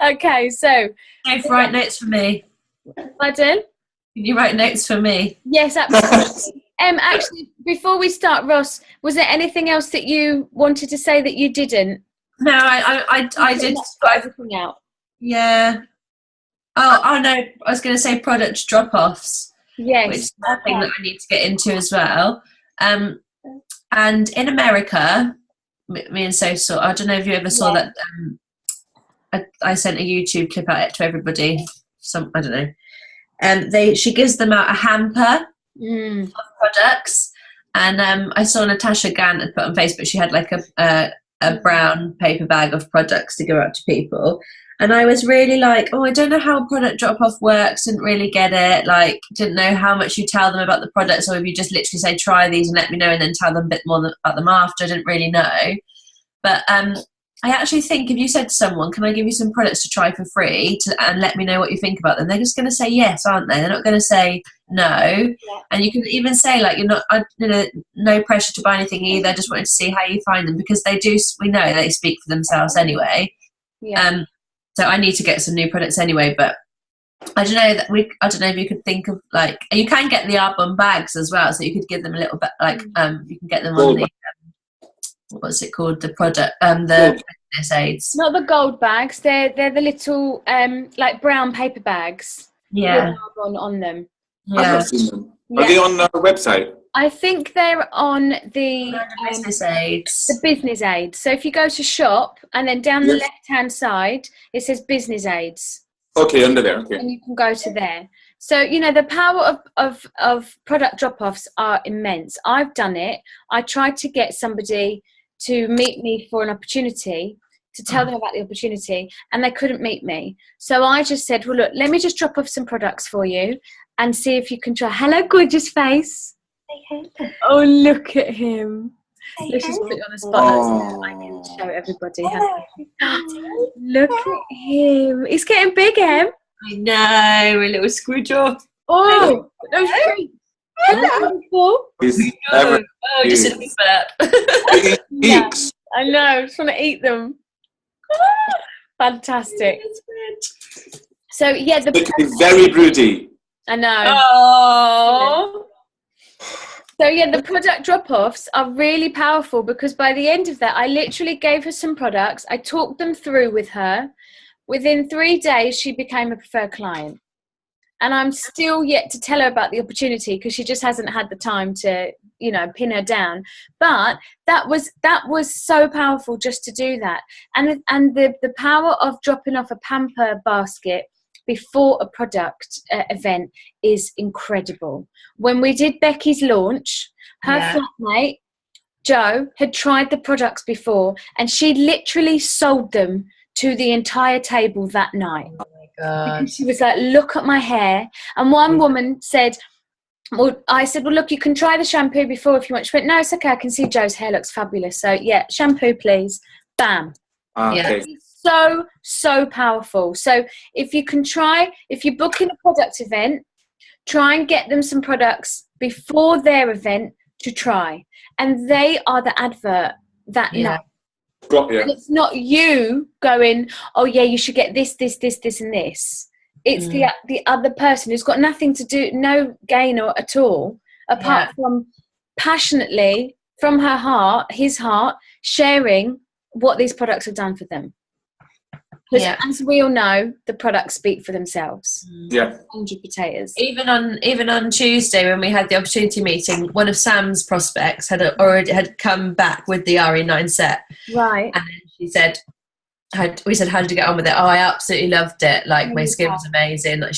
Okay, so Can you write notes for me? pardon? Can you write notes for me? Yes, absolutely. Actually, before we start, Ross, was there anything else that you wanted to say that you didn't? No, I did. Got everything out. Yeah. Oh no, I was going to say product drop-offs, Yes. which is something that I need to get into as well. And in America, me and So saw. I don't know if you ever saw that. I sent a YouTube clip out to everybody. I don't know. She gives them out a hamper of products, and I saw Natasha Gant had put on Facebook. She had like a brown paper bag of products to give out to people. And I was really like, I don't know how product drop-off works, didn't really get it, like, didn't know how much you tell them about the products, or if you just literally say, try these and let me know, and then tell them a bit more about them after. I didn't really know. But I actually think if you said to someone, can I give you some products to try for free and let me know what you think about them, they're just going to say yes, aren't they? They're not going to say no. Yeah. And you can even say, like, no pressure to buy anything either, I just wanted to see how you find them, because we know they speak for themselves anyway. Yeah. So I need to get some new products anyway, but I don't know if you could think of, like, you can get the Arbonne bags as well, so you could give them a little bit, like, you can get them on the what's it called, the product, the business aids. Not the gold bags. They're the little like brown paper bags. Yeah. With Arbonne on them. Yeah. I've not seen them. Are they on the website? I think they're on the business aids. The business aids. So if you go to shop and then down the left-hand side, it says business aids. Okay, under there. Okay. And you can go to there. So, the power of product drop-offs are immense. I've done it. I tried to get somebody to meet me for an opportunity, to tell them about the opportunity, and they couldn't meet me. So I just said, well, look, let me just drop off some products for you and see if you can try. Hello, gorgeous face. Oh, look at him. Let's just put you on the spot so I can show everybody. Look at him. He's getting big, Em. I know, a little squidger. Oh, those feet. Hello. Just a little burp. Eeks. I know, I just want to eat them. Fantastic. So, yeah. It can be very broody. I know. Oh. So, yeah, the product drop-offs are really powerful, because by the end of that, I literally gave her some products. I talked them through with her. Within 3 days, she became a preferred client. And I'm still yet to tell her about the opportunity, because she just hasn't had the time to, pin her down. But that was so powerful just to do that. And the power of dropping off a pamper basket before a product event is incredible. When we did Becky's launch, her flatmate, Jo, had tried the products before, and she literally sold them to the entire table that night. Oh my God. Because she was like, look at my hair. And one woman said, I said, well, look, you can try the shampoo before if you want. She went, no, it's okay. I can see Jo's hair looks fabulous. So, yeah, shampoo, please. Bam. Okay. It's so powerful. So if you book in a product event, try and get them some products before their event to try. And they are the advert that night. And it's not you going, oh yeah, you should get this, and this. It's the other person who's got nothing to do, no gain at all, apart from passionately from her heart, his heart, sharing what these products have done for them. Because as we all know, the products speak for themselves. 100 potatoes. Even on Tuesday, when we had the opportunity meeting, one of Sam's prospects had come back with the RE9 set. Right. And she said, we said, how did you get on with it? Oh, I absolutely loved it. Like, my skin was amazing. Like,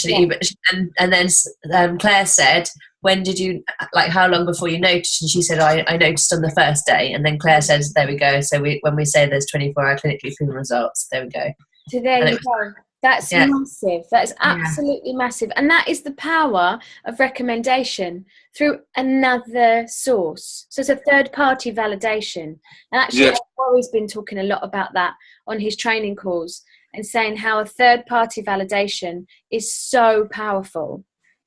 and then Claire said, when did you, like, how long before you noticed? And she said, I noticed on the first day. And then Claire says, there we go. So when we say there's 24-hour clinically proven results, there we go. So there you go. That's massive. That is absolutely massive. And that is the power of recommendation through another source. So it's a third-party validation. And actually, Warry's been talking a lot about that on his training calls, and saying how a third-party validation is so powerful.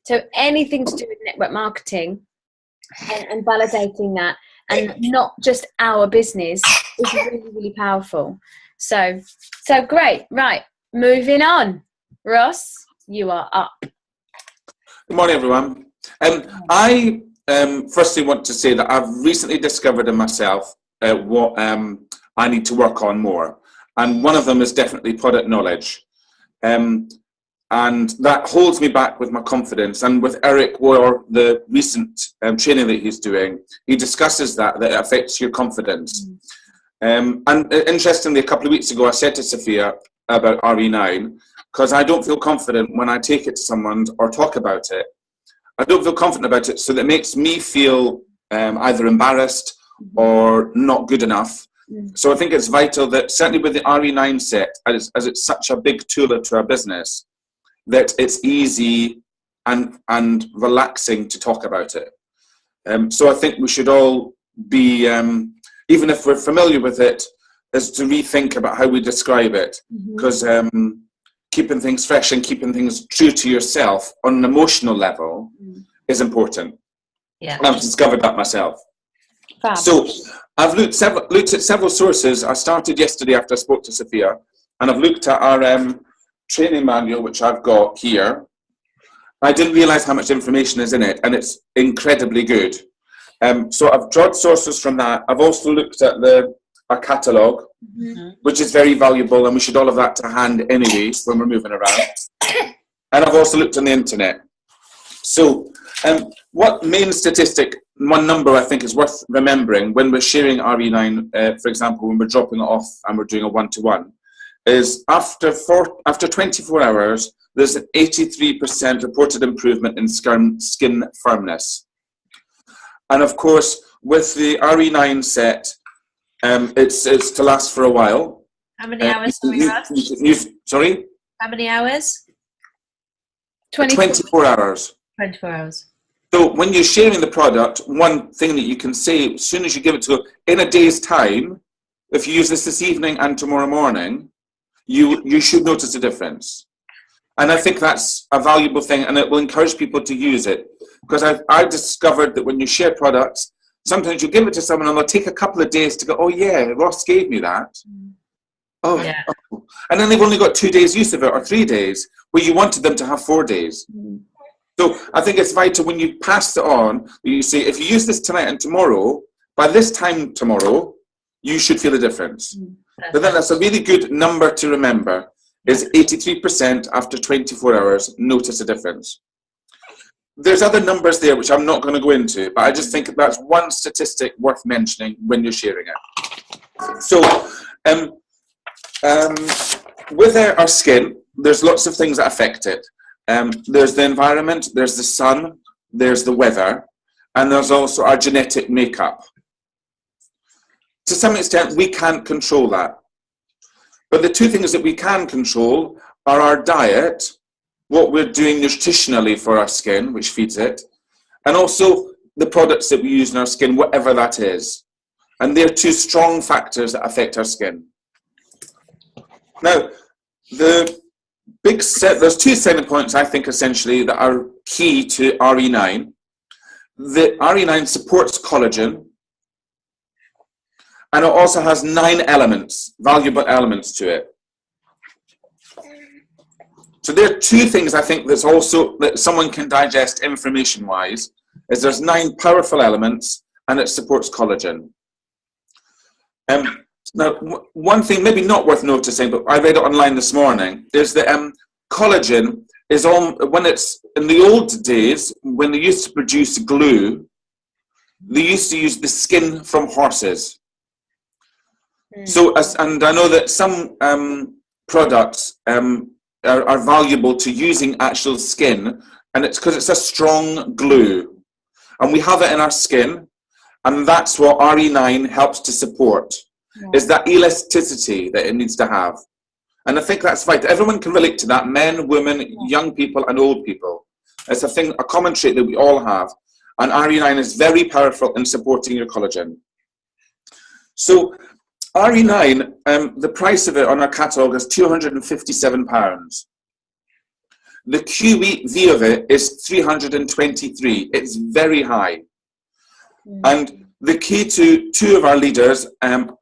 So anything to do with network marketing and validating that, and not just our business, is really, really powerful. So great. Right. moving on. Ross, you are up. Good morning, everyone. I firstly want to say that I've recently discovered in myself what I need to work on more. And one of them is definitely product knowledge. And that holds me back with my confidence. And with Eric War, the recent training that he's doing, he discusses that it affects your confidence. And interestingly, a couple of weeks ago, I said to Sophia about RE9, because I don't feel confident when I take it to someone or talk about it. I don't feel confident about it, so that makes me feel either embarrassed or not good enough. So I think it's vital that, certainly with the RE9 set, as it's such a big tool to our business, that it's easy and relaxing to talk about it. So I think we should all be, even if we're familiar with it, is to rethink about how we describe it, because keeping things fresh and keeping things true to yourself on an emotional level is important. Yeah, I've discovered that myself. Fab. So I've looked at several sources. I started yesterday after I spoke to Sophia, and I've looked at our training manual, which I've got here. I didn't realise how much information is in it, and it's incredibly good. So I've drawn sources from that. I've also looked at our catalogue, which is very valuable, and we should all have that to hand anyway when we're moving around. And I've also looked on the internet. So what main statistic, one number I think is worth remembering when we're sharing RE9, for example, when we're dropping it off and we're doing a one-to-one, is after 24 hours, there's an 83% reported improvement in skin firmness. And of course, with the RE9 set, it's to last for a while. How many hours do we have? Sorry? How many hours? 24 hours. 24 hours. So when you're sharing the product, one thing that you can say, as soon as you give it to, in a day's time, if you use this evening and tomorrow morning, you should notice a difference. And I think that's a valuable thing, and it will encourage people to use it. Because I've discovered that when you share products, sometimes you give it to someone and they'll take a couple of days to go, oh yeah, Ross gave me that. Oh, yeah. Oh. And then they've only got 2 days use of it, or 3 days, where you wanted them to have 4 days. So I think it's vital when you pass it on, you say, if you use this tonight and tomorrow, by this time tomorrow, you should feel a difference. But then that's a really good number to remember, is 83% after 24 hours, notice a difference. There's other numbers there which I'm not going to go into, but I just think that's one statistic worth mentioning when you're sharing it. So with our skin, there's lots of things that affect it. There's the environment, there's the sun, there's the weather, and there's also our genetic makeup. To some extent, we can't control that. But the two things that we can control are our diet, what we're doing nutritionally for our skin, which feeds it, and also the products that we use in our skin, whatever that is. And they're two strong factors that affect our skin. Now, there's two selling points, I think, essentially, that are key to RE9. The RE9 supports collagen, and it also has 9 elements, valuable elements to it. So there are two things I think that's also that someone can digest information-wise, is there's 9 powerful elements, and it supports collagen. Now, one thing maybe not worth noticing, but I read it online this morning, is that collagen is when it's in the old days, when they used to produce glue, they used to use the skin from horses. So, and I know that some products are valuable to using actual skin, and it's because it's a strong glue, and we have it in our skin, and that's what RE9 helps to support. Is that elasticity that it needs to have. And I think that's vital. Everyone can relate to that, men, women, young people, and old people. It's a common trait that we all have. And RE9 is very powerful in supporting your collagen. So RE9, the price of it on our catalogue is £257. The QV of it is 323. It's very high. And the key to two of our leaders,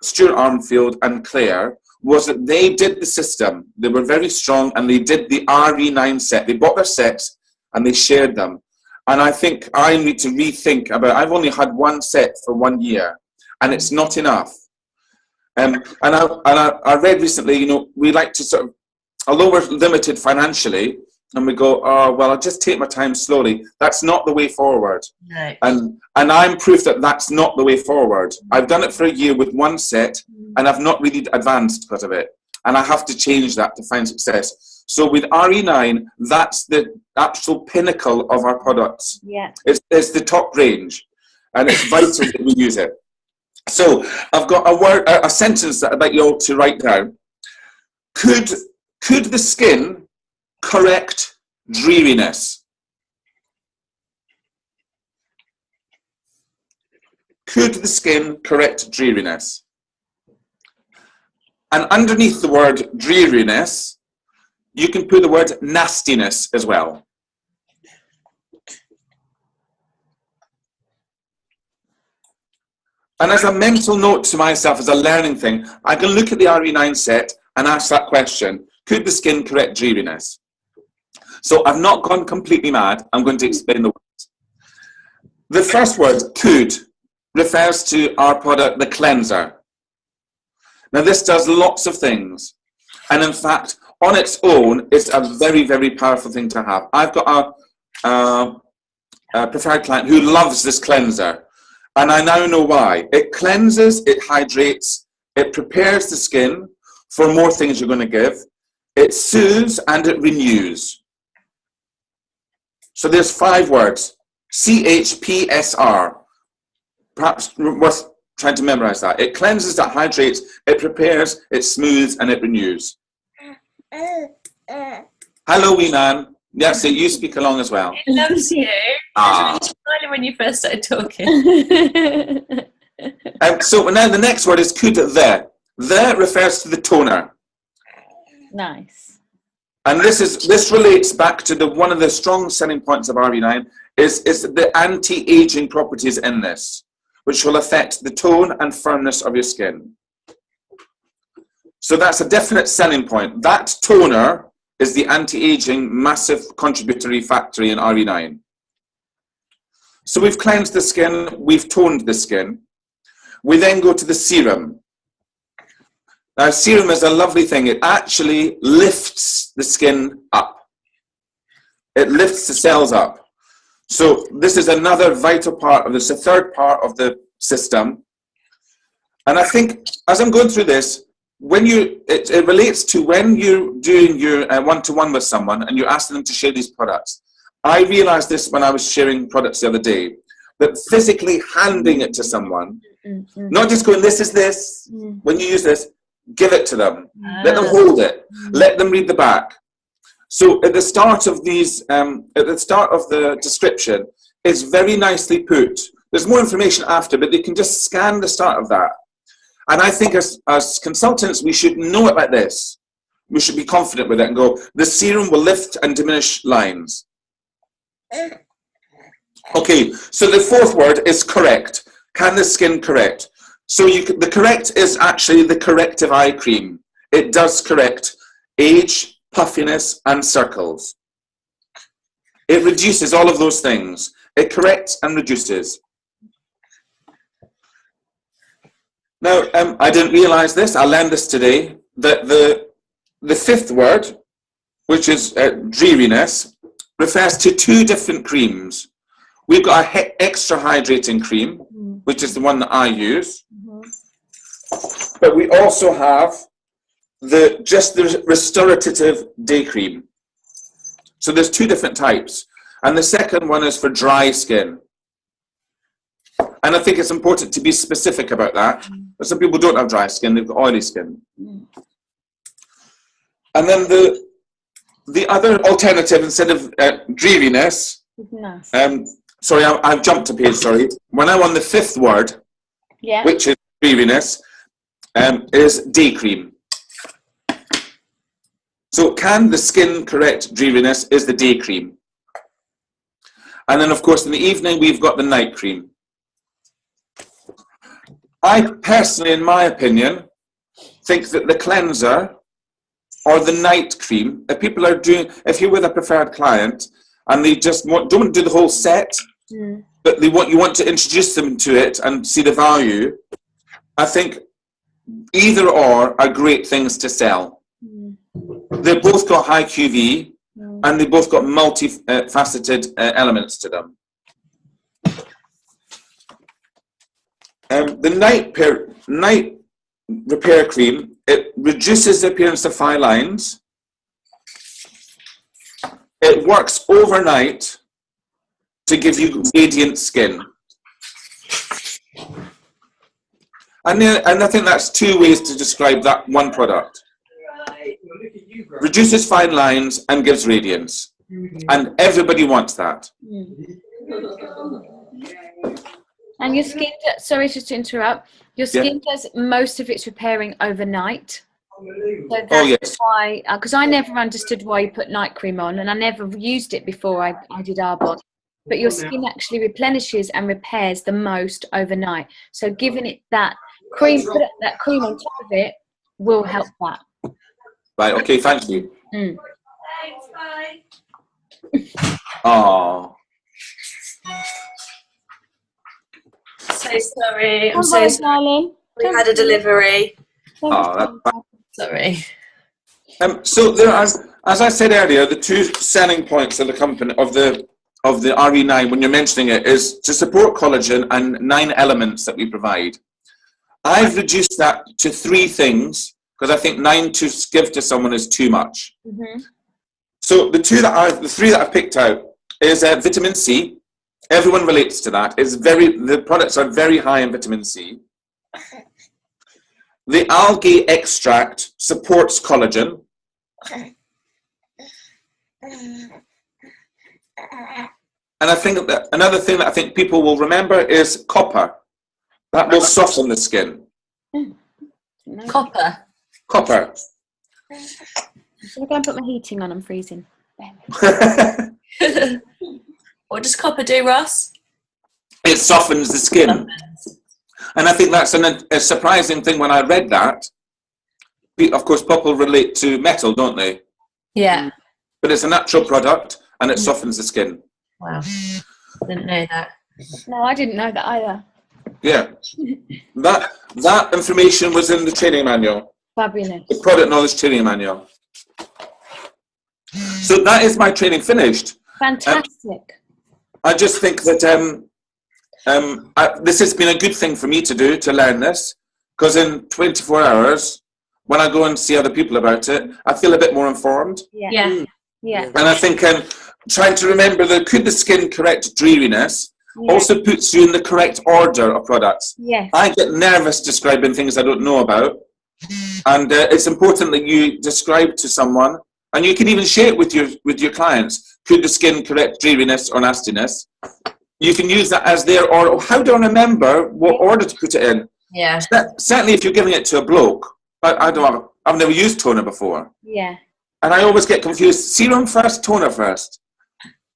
Stuart Armfield and Claire, was that they did the system. They were very strong, and they did the RE9 set. They bought their sets and they shared them. And I think I need to rethink about, I've only had one set for 1 year, and it's not enough. And I read recently, you know, we like to sort of, although we're limited financially, and we go, oh, well, I'll just take my time slowly. That's not the way forward. No. And I'm proof that that's not the way forward. I've done it for a year with one set, and I've not really advanced because of it. And I have to change that to find success. So with RE9, that's the actual pinnacle of our products. Yeah. It's the top range, and it's vital that we use it. So I've got a sentence that I'd like you all to write down. Could the skin correct dreariness? Could the skin correct dreariness? And underneath the word dreariness, you can put the word nastiness as well. And as a mental note to myself, as a learning thing, I can look at the RE9 set and ask that question. Could the skin correct dreariness? So I've not gone completely mad. I'm going to explain the words. The first word, could, refers to our product, the cleanser. Now this does lots of things. And in fact, on its own, it's a very, very powerful thing to have. I've got a preferred client who loves this cleanser. And I now know why. It cleanses, it hydrates, it prepares the skin for more things you're going to give. It soothes and it renews. So there's 5 words. CHPSR. Perhaps worth trying to memorize that. It cleanses, it hydrates, it prepares, it smooths, and it renews. Hello, wee man. Yes, you speak along as well. It loves you. Ah. Smiling when you first started talking. So now the next word is could the. The refers to the toner. Nice. And this relates back to one of the strong selling points of RE9 is the anti-aging properties in this, which will affect the tone and firmness of your skin. So that's a definite selling point. That toner is the anti-aging massive contributory factor in RE9. So we've cleansed the skin, we've toned the skin. We then go to the serum. Now, serum is a lovely thing. It actually lifts the skin up. It lifts the cells up. So this is another vital part of this, the third part of the system. And I think as I'm going through this, it relates to when you're doing your one-to-one with someone and you're asking them to share these products. I realized this when I was sharing products the other day, that physically handing it to someone, not just going, this is this, when you use this, give it to them. Let them hold it. Let them read the back. So at the start of these, at the start of the description, it's very nicely put. There's more information after, but they can just scan the start of that. And I think as consultants, we should know it like this. We should be confident with it and go, the serum will lift and diminish lines. Okay, so the fourth word is correct. Can the skin correct? So the correct is actually the corrective eye cream. It does correct age, puffiness, and circles. It reduces all of those things. It corrects and reduces. Now, I didn't realize this. I learned this today, that the fifth word, which is dreariness, refers to 2 different creams. We've got an extra hydrating cream, which is the one that I use. But we also have just the restorative day cream. So there's 2 different types. And the second one is for dry skin. And I think it's important to be specific about that. But some people don't have dry skin, they've got oily skin. And then the other alternative, instead of dreariness, sorry, I've jumped a page, sorry. When I'm on the 5th word, which is dreariness, is day cream. So can the skin correct dreariness is the day cream. And then, of course, in the evening, we've got the night cream. I personally, in my opinion, think that the cleanser or the night cream, if you're with a preferred client and they just don't want to do the whole set, but you want to introduce them to it and see the value, I think either or are great things to sell. They've both got high QV and they've both got multi-faceted elements to them. The night repair cream, it reduces the appearance of fine lines. It works overnight to give you radiant skin. And I think that's two ways to describe that one product. Reduces fine lines and gives radiance. And everybody wants that. And your skin, sorry just to interrupt, your skin does most of its repairing overnight. So that's why, because I never understood why you put night cream on, and I never used it before I did Arbonne. But your skin actually replenishes and repairs the most overnight. So giving it that cream, put that cream on top of it will help that. Right, okay, thank you. Thanks, bye. Oh. So sorry. I'm so sorry, darling. We had a delivery. Sorry. Sorry. So there are, as I said earlier, the two selling points of the company of the RE9 when you're mentioning it is to support collagen and 9 elements that we provide. I've reduced that to 3 things because I think 9 to give to someone is too much. So the 3 that I've picked out is vitamin C. Everyone relates to that. The products are very high in vitamin C. The algae extract supports collagen. And I think that another thing that I think people will remember is copper. That will soften the skin. Copper. Copper. Should I go and put my heating on? I'm freezing. What does copper do, Ross? It softens the skin. And I think that's a surprising thing when I read that. Of course, people relate to metal, don't they? Yeah. But it's a natural product and it softens the skin. Wow. Didn't know that. No, I didn't know that either. Yeah. That information was in the training manual. Fabulous. The product knowledge training manual. So that is my training finished. Fantastic. I just think that this has been a good thing for me to do, to learn this, because in 24 hours, when I go and see other people about it, I feel a bit more informed. Yeah. And I think trying to remember could the skin correct dreariness also puts you in the correct order of products. Yes. I get nervous describing things I don't know about. And it's important that you describe to someone, and you can even share it with your clients. Could the skin correct dreariness or nastiness? You can use that as their order. How do I remember what order to put it in? Yeah. Certainly if you're giving it to a bloke, I've never used toner before. Yeah. And I always get confused. Serum first, toner first.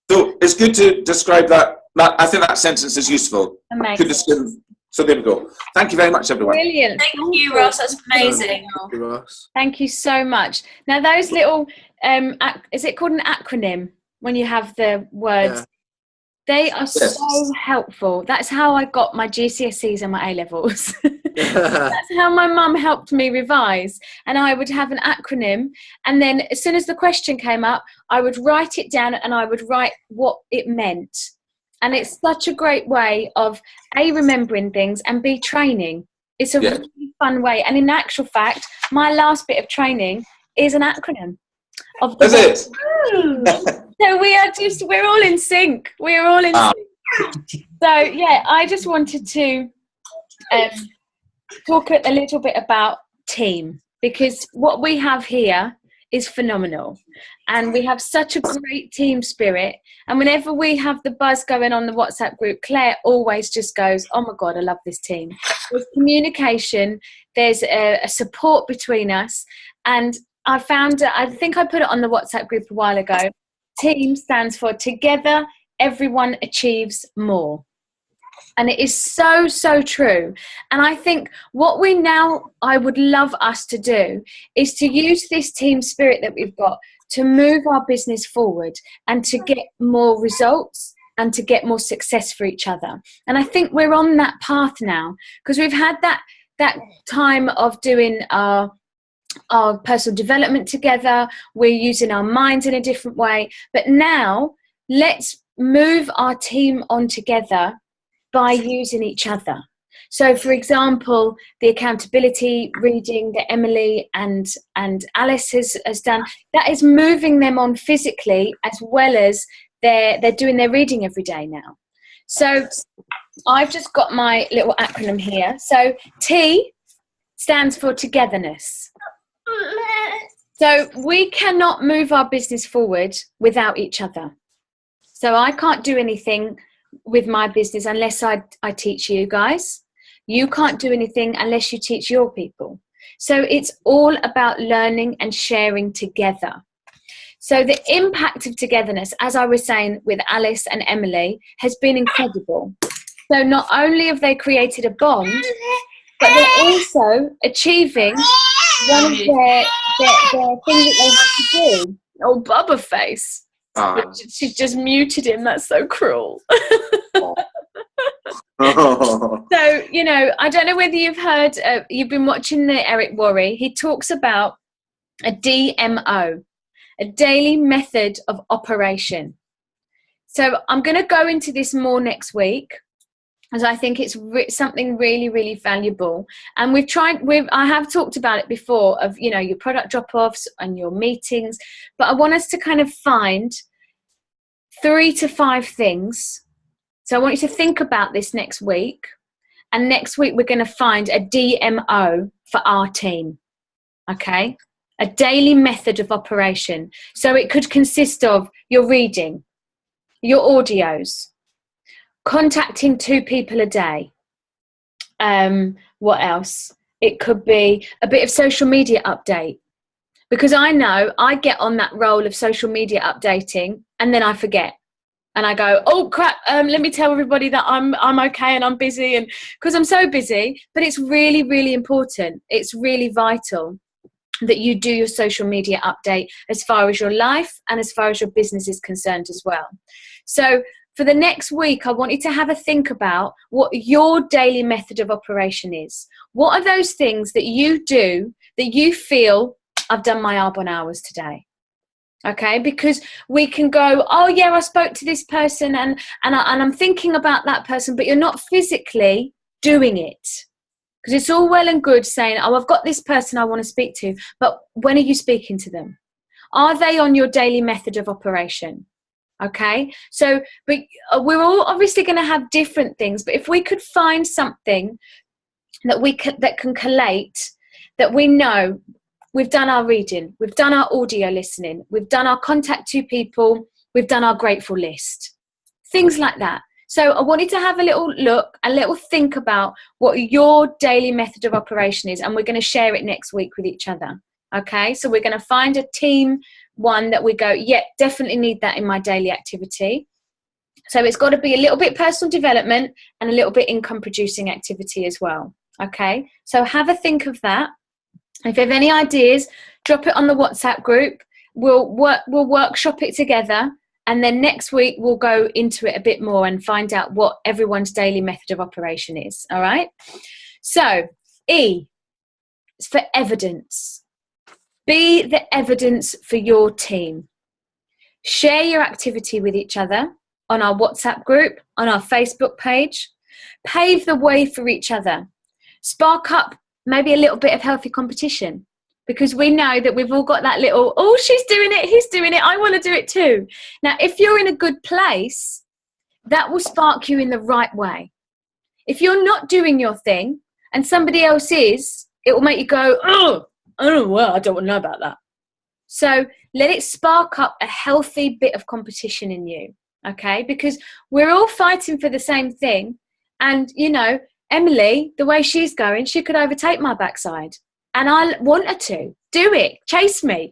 So it's good to describe that. I think that sentence is useful. Amazing. Could the skin... So there we go. Thank you very much, everyone. Brilliant. Thank you, Ross. That's amazing. Thank you, Ross. Thank you so much. Now, those little, is it called an acronym when you have the words? Yeah. They are so helpful. That's how I got my GCSEs and my A-levels. That's how my mum helped me revise. And I would have an acronym. And then as soon as the question came up, I would write it down and I would write what it meant. And it's such a great way of A, remembering things, and B, training. It's a really fun way. And in actual fact, my last bit of training is an acronym. Is it? So we're all in sync. We're all in sync. So yeah, I just wanted to talk a little bit about team, because what we have here is phenomenal. And we have such a great team spirit. And whenever we have the buzz going on the WhatsApp group, Claire always just goes, oh my God, I love this team. There's communication, there's a support between us. And I found, I think I put it on the WhatsApp group a while ago, team stands for together, everyone achieves more. And it is so, so true. And I think what I would love us to do is to use this team spirit that we've got to move our business forward and to get more results and to get more success for each other. And I think we're on that path now, because we've had that time of doing our personal development together. We're using our minds in a different way. But now let's move our team on together by using each other. So, for example, the accountability reading that Emily and Alice has done, that is moving them on physically, as well as they're doing their reading every day now. So I've just got my little acronym here. So T stands for togetherness. So we cannot move our business forward without each other. So I can't do anything with my business unless I teach you guys. You can't do anything unless you teach your people. So it's all about learning and sharing together. So the impact of togetherness, as I was saying with Alice and Emily, has been incredible. So not only have they created a bond, but they're also achieving one of their things that they have to do. Oh, Bubba face. She's just muted him. That's so cruel. So, you know, I don't know whether you've heard, you've been watching the Eric Worre. He talks about a DMO, a daily method of operation. So I'm going to go into this more next week, as I think it's something really, really valuable. And I have talked about it before, of, you know, your product drop-offs and your meetings, but I want us to kind of find 3 to 5 things. So I want you to think about this next week. And next week, we're going to find a DMO for our team. Okay? A daily method of operation. So it could consist of your reading, your audios, contacting 2 people a day. What else? It could be a bit of social media update. Because I know I get on that role of social media updating and then I forget. And I go, oh crap, let me tell everybody that I'm okay and I'm busy, and because I'm so busy. But it's really, really important. It's really vital that you do your social media update as far as your life and as far as your business is concerned as well. So for the next week, I want you to have a think about what your daily method of operation is. What are those things that you do that you feel, I've done my Arbonne hours today? Okay, because we can go, oh yeah, I spoke to this person and I'm thinking about that person, but you're not physically doing it. Because it's all well and good saying, oh, I've got this person I want to speak to, but when are you speaking to them? Are they on your daily method of operation? Okay, so, but we're all obviously going to have different things, but if we could find something that can collate, that we know, we've done our reading, we've done our audio listening, we've done our contact 2 people, we've done our grateful list. Things like that. So I wanted to have a little look, a little think about what your daily method of operation is, and we're going to share it next week with each other. Okay, so we're going to find a team one that we go, yeah, definitely need that in my daily activity. So it's got to be a little bit personal development and a little bit income producing activity as well. Okay, so have a think of that. If you have any ideas, drop it on the WhatsApp group. We'll workshop it together, and then next week we'll go into it a bit more and find out what everyone's daily method of operation is. All right. So E is for evidence. Be the evidence for your team. Share your activity with each other on our WhatsApp group, on our Facebook page. Pave the way for each other. Spark up maybe a little bit of healthy competition, because we know that we've all got that little, oh, she's doing it, he's doing it, I want to do it too. Now, if you're in a good place, that will spark you in the right way. If you're not doing your thing and somebody else is, it will make you go, oh, I don't want to know about that. So let it spark up a healthy bit of competition in you, okay? Because we're all fighting for the same thing. And, you know, Emily, the way she's going, she could overtake my backside. And I want her to do it. Chase me.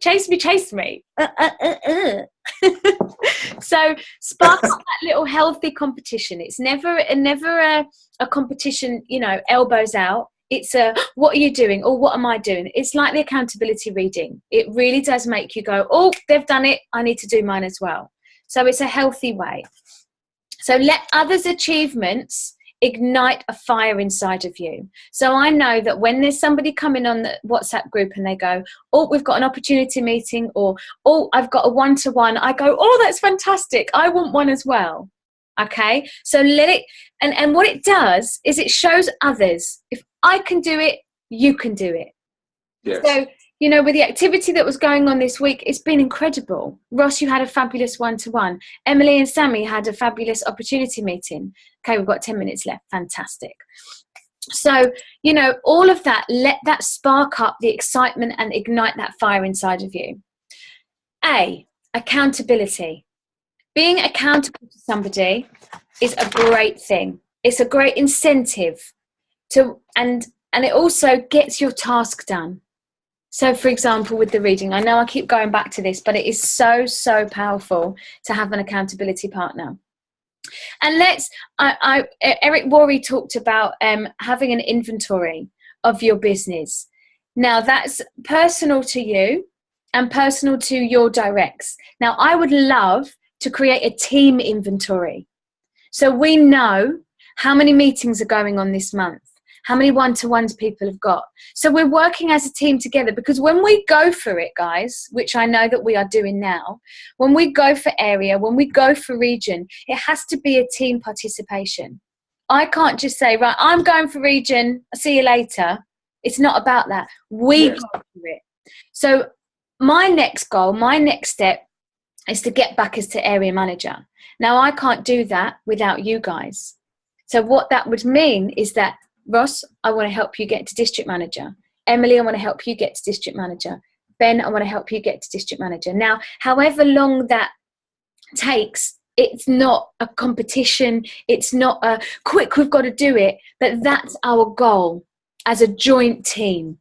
So spark up that little healthy competition. It's never a competition, you know, elbows out. It's a, what are you doing? Or what am I doing? It's like the accountability reading. It really does make you go, oh, they've done it, I need to do mine as well. So it's a healthy way. So let others' achievements ignite a fire inside of you. So I know that when there's somebody coming on the WhatsApp group and they go, oh, we've got an opportunity meeting, or, oh, I've got a one-to-one, I go, oh, that's fantastic, I want one as well. Okay, so let it, and what it does is it shows others, if I can do it, you can do it. Yes. So, you know, with the activity that was going on this week, it's been incredible. Ross, you had a fabulous one-to-one. Emily and Sammy had a fabulous opportunity meeting. Okay, we've got 10 minutes left. Fantastic. So, you know, all of that, let that spark up the excitement and ignite that fire inside of you. A, accountability. Being accountable to somebody is a great thing. It's a great incentive to, and it also gets your task done. So, for example, with the reading, I know I keep going back to this, but it is so, so powerful to have an accountability partner. And Eric Worre talked about having an inventory of your business. Now, that's personal to you and personal to your directs. Now, I would love to create a team inventory. So we know how many meetings are going on this month, how many one-to-ones people have got. So we're working as a team together, because when we go for it, guys, which I know that we are doing now, when we go for area, when we go for region, it has to be a team participation. I can't just say, right, I'm going for region, I'll see you later. It's not about that. We go for it. So my next goal, my next step is to get back as to area manager. Now, I can't do that without you guys. So what that would mean is that, Ross, I want to help you get to district manager. Emily, I want to help you get to district manager. Ben, I want to help you get to district manager. Now, however long that takes, it's not a competition. It's not a quick, we've got to do it. But that's our goal as a joint team.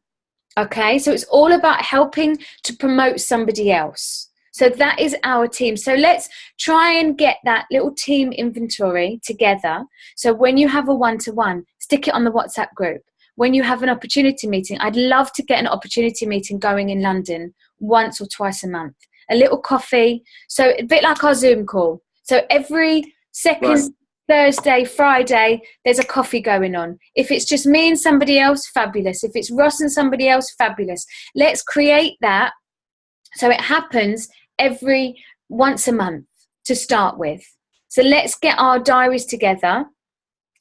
Okay, so it's all about helping to promote somebody else. So that is our team. So let's try and get that little team inventory together. So when you have a one-to-one, stick it on the WhatsApp group. When you have an opportunity meeting, I'd love to get an opportunity meeting going in London once or twice a month. A little coffee. So a bit like our Zoom call. So every second Thursday, Friday, there's a coffee going on. If it's just me and somebody else, fabulous. If it's Ross and somebody else, fabulous. Let's create that so it happens every once a month to start with. So let's get our diaries together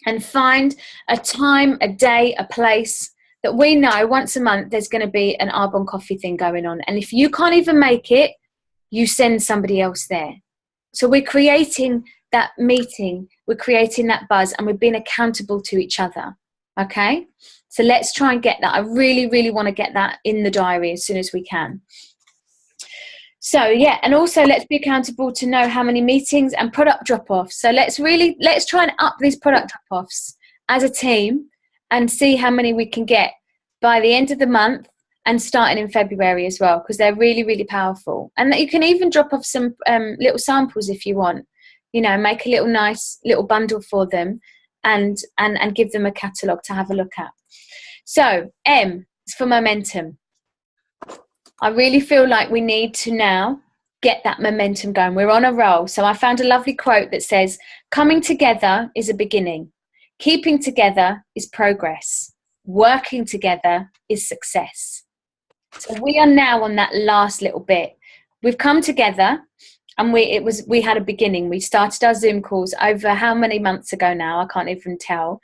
and find a time, a day, a place that we know once a month there's going to be an Arbonne coffee thing going on. And if you can't even make it, you send somebody else there. So we're creating that meeting, we're creating that buzz, and we're being accountable to each other. Okay? So let's try and get that. I really, really want to get that in the diary as soon as we can. So yeah, and also let's be accountable to know how many meetings and product drop-offs. So let's try and up these product drop-offs as a team and see how many we can get by the end of the month and starting in February as well, because they're really, really powerful. And that you can even drop off some little samples if you want, you know, make a little nice little bundle for them and give them a catalogue to have a look at. So M is for momentum. I really feel like we need to now get that momentum going. We're on a roll. So I found a lovely quote that says, coming together is a beginning. Keeping together is progress. Working together is success. So we are now on that last little bit. We've come together and we had a beginning. We started our Zoom calls over how many months ago now? I can't even tell.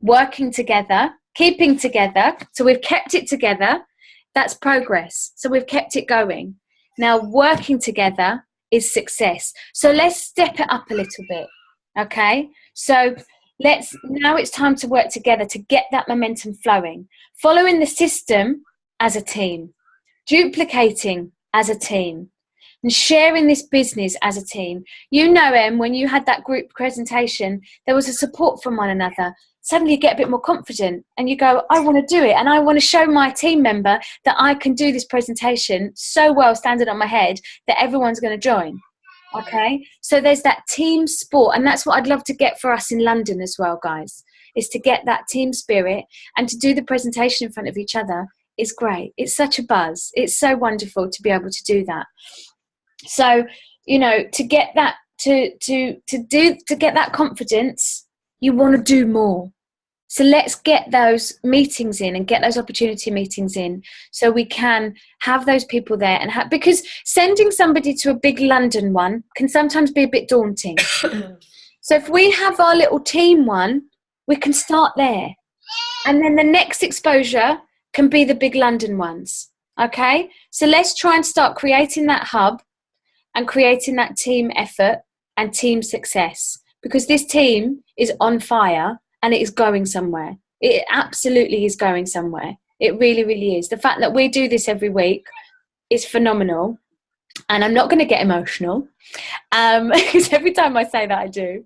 Working together, keeping together. So we've kept it together. That's progress. So we've kept it going. Now working together is success. So let's step it up a little bit. Okay. So now it's time to work together to get that momentum flowing. Following the system as a team. Duplicating as a team. And sharing this business as a team. You know, Em, when you had that group presentation, there was a support from one another. suddenly you get a bit more confident and you go, I want to do it. And I want to show my team member that I can do this presentation so well standing on my head that everyone's going to join. Okay. So there's that team sport. And that's what I'd love to get for us in London as well, guys, is to get that team spirit, and to do the presentation in front of each other is great. It's such a buzz. It's so wonderful to be able to do that. So, you know, to get that, to get that confidence, you want to do more. So let's get those meetings in and get those opportunity meetings in, so we can have those people there. And because sending somebody to a big London one can sometimes be a bit daunting. So if we have our little team one, we can start there. And then the next exposure can be the big London ones. Okay? So let's try and start creating that hub and creating that team effort and team success. Because this team is on fire and it is going somewhere. It absolutely is going somewhere. It really, really is. The fact that we do this every week is phenomenal. And I'm not going to get emotional, because every time I say that, I do.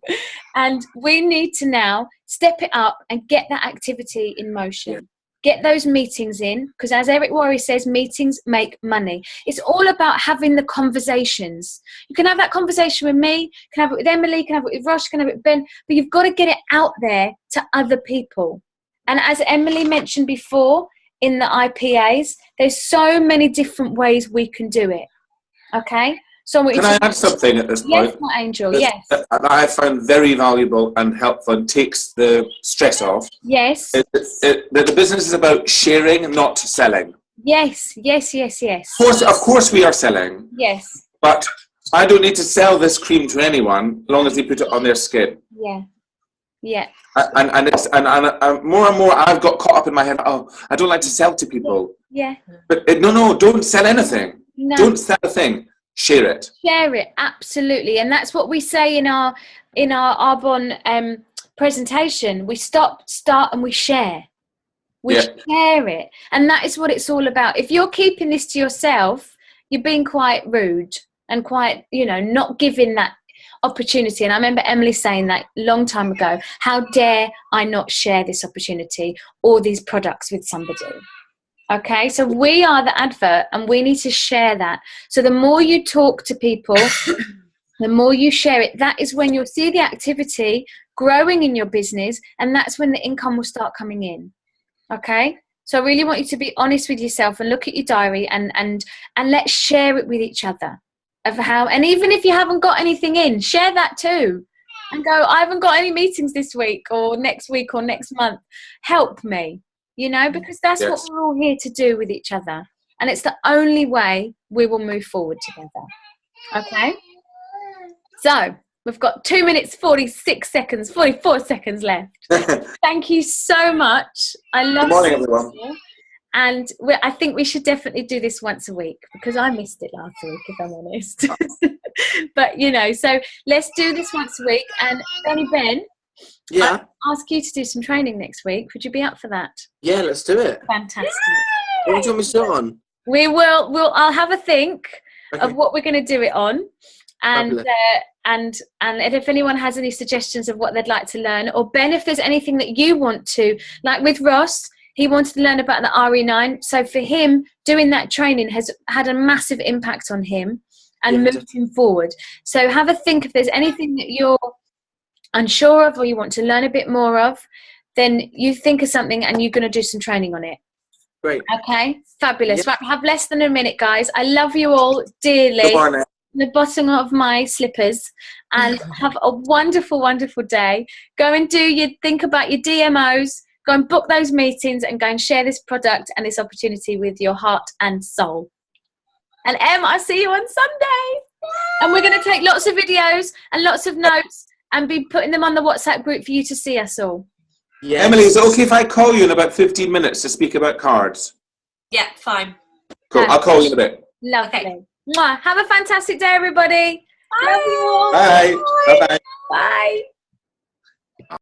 And we need to now step it up and get that activity in motion. Yeah. Get those meetings in, because as Eric Worre says, meetings make money. It's all about having the conversations. You can have that conversation with me, you can have it with Emily, you can have it with Ross, you can have it with Ben, but you've got to get it out there to other people. And as Emily mentioned before, in the IPAs, there's so many different ways we can do it. Okay? So can I add something at this point? Yes, my angel, yes. That I found very valuable and helpful and takes the stress off. Yes. The business is about sharing, not selling. Yes, yes, yes, yes. Of course we are selling. Yes. But I don't need to sell this cream to anyone as long as they put it on their skin. Yeah. Yeah. And more and more I've got caught up in my head, oh, I don't like to sell to people. Yeah. But no, don't sell anything. No. Don't sell a thing. Share it. Share it, absolutely. And that's what we say in our Arbonne presentation. We start, and we share. We share it. And that is what it's all about. If you're keeping this to yourself, you're being quite rude and quite, not giving that opportunity. And I remember Emily saying that a long time ago, how dare I not share this opportunity or these products with somebody? Okay, so we are the advert and we need to share that. So the more you talk to people, the more you share it, that is when you'll see the activity growing in your business, and that's when the income will start coming in. Okay, so I really want you to be honest with yourself and look at your diary and let's share it with each other of how, and even if you haven't got anything in, share that too. And go, I haven't got any meetings this week or next month. Help me. Because that's what we're all here to do with each other. And it's the only way we will move forward together. Okay? So, we've got 2 minutes, 44 seconds left. Thank you so much. I love it. Good morning, everyone. And I think we should definitely do this once a week, because I missed it last week, if I'm honest. But, so let's do this once a week. And Ben, yeah, I'll ask you to do some training next week. Would you be up for that? Yeah, let's do it. Fantastic. What do you want me to do on? I'll have a think of what we're going to do it on, and if anyone has any suggestions of what they'd like to learn, or Ben, if there's anything that you want to, like with Ross, he wanted to learn about the RE9. So for him, doing that training has had a massive impact on him and moved him forward. So have a think if there's anything that you're unsure of or you want to learn a bit more of, then you think of something and you're going to do some training on it. Great. Okay, fabulous. Right, we have less than a minute, guys. I love you all dearly. From the bottom of my slippers, and have a wonderful, wonderful day. Go and think about your DMOs, go and book those meetings, and go and share this product and this opportunity with your heart and soul. And Em, I'll see you on Sunday. And we're going to take lots of videos and lots of notes and be putting them on the WhatsApp group for you to see us all. Yes. Emily, is it okay if I call you in about 15 minutes to speak about cards? Yeah, fine. Cool, I'll call you in a bit. Lovely. Okay. Mwah. Have a fantastic day, everybody. Bye. Love you all. Bye. Bye-bye. Bye.